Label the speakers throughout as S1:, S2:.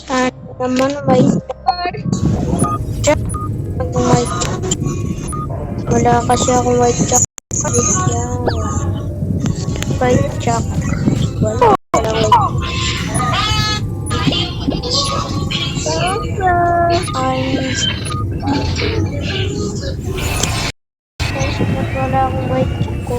S1: Sana naman may jack. May wala kasi akong white jack. Yan. White jack. Wala white wala akong white jack ko.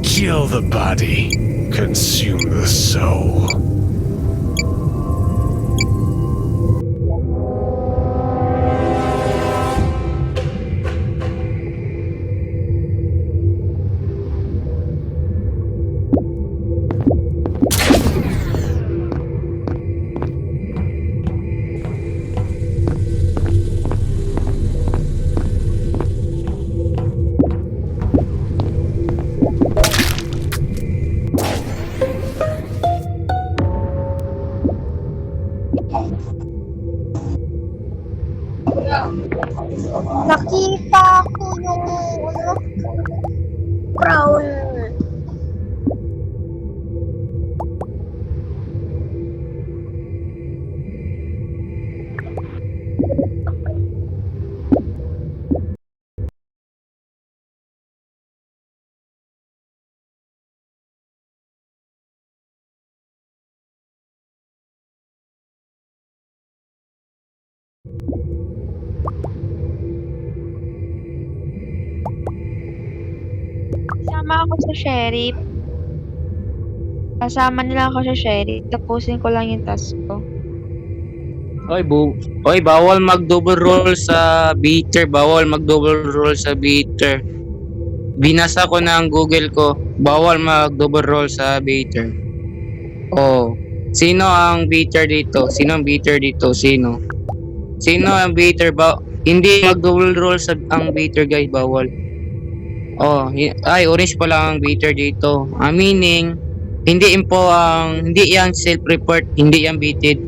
S2: Kill the body, consume the soul.
S1: Nakita ko yung crown.
S3: Kasama ako sa sheriff. Kasama nila ako sa sheriff. Tapusin ko lang yung task ko.
S4: Oy, bawal mag-double roll sa beater. Bawal mag-double roll sa beater. Binasa ko na ang Google ko. Bawal mag-double roll sa beater. Oh. Sino ang beater dito? Sino ang beater dito? Sino? Sino ang beater? Hindi mag-double roll sa ang beater, guys. Bawal. Oh, ay orange pala ang beater dito. Meaning hindi yan self-report, hindi yan beated.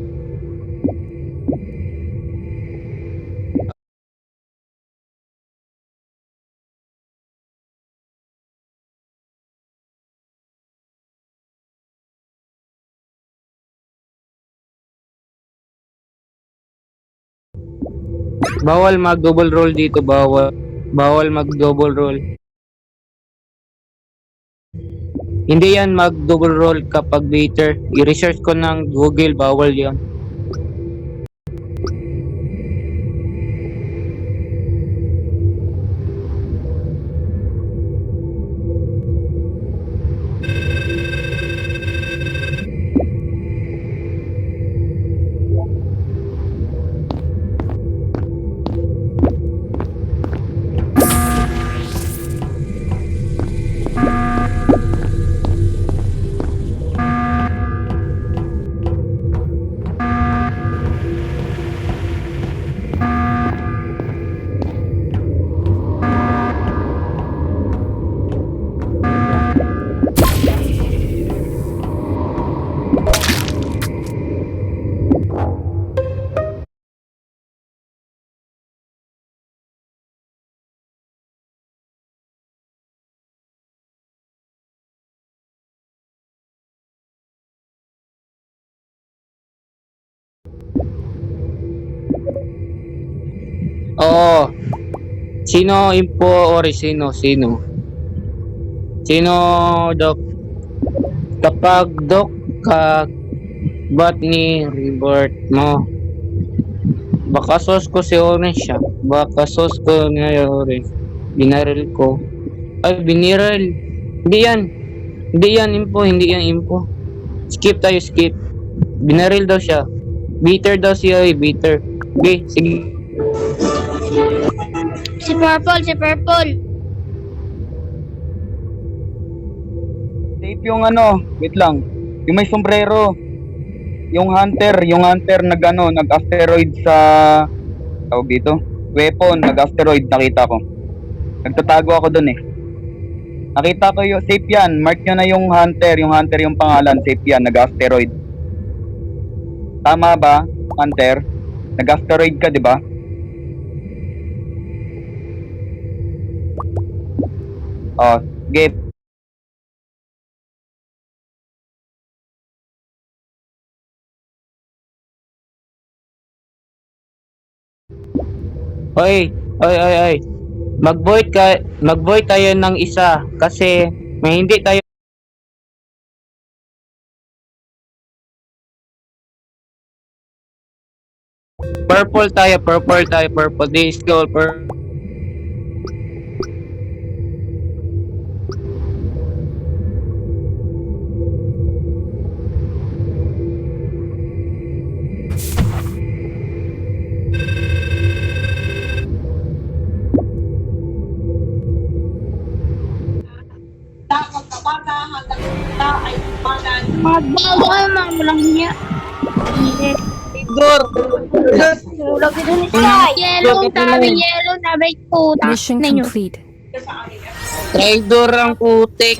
S4: Bawal mag-double roll dito, bawal. Bawal mag-double roll. Hindi yan mag-double roll kapag beater. I-research ko ng Google, bawal yan. Oo. Sino info or sino? Sino, Doc? Kapag Doc ka ba't ni revert mo? Baka sos ko si Orange siya. Baka sos ko ni Orange. Binaril ko. Ay, biniril. Hindi yan info. Skip tayo, skip. Binaril daw siya. Bitter daw siya, bitter. Okay, sige.
S1: Si Purple.
S5: Safe yung wait lang. Yung may sombrero. Yung hunter nag-asteroid sa tawag dito. Weapon, nag-asteroid, nakita ko. Nagtatago ako dun eh. Nakita ko yung safe yan. Mark nyo na yung hunter yung pangalan, safe yan, nag-asteroid. Tama ba, Hunter? Nag-asteroid ka, di ba? Oh, sige.
S4: Oy, oy, oy, oy. Mag-vote tayo ng isa kasi may hindi tayo purple. This goal purple.
S1: Magbago kayo mga walang niya. Lagi din isa. Yellow, sabi puta.
S6: Mission
S1: Ninyo.
S6: complete.
S4: Traidor ang putik.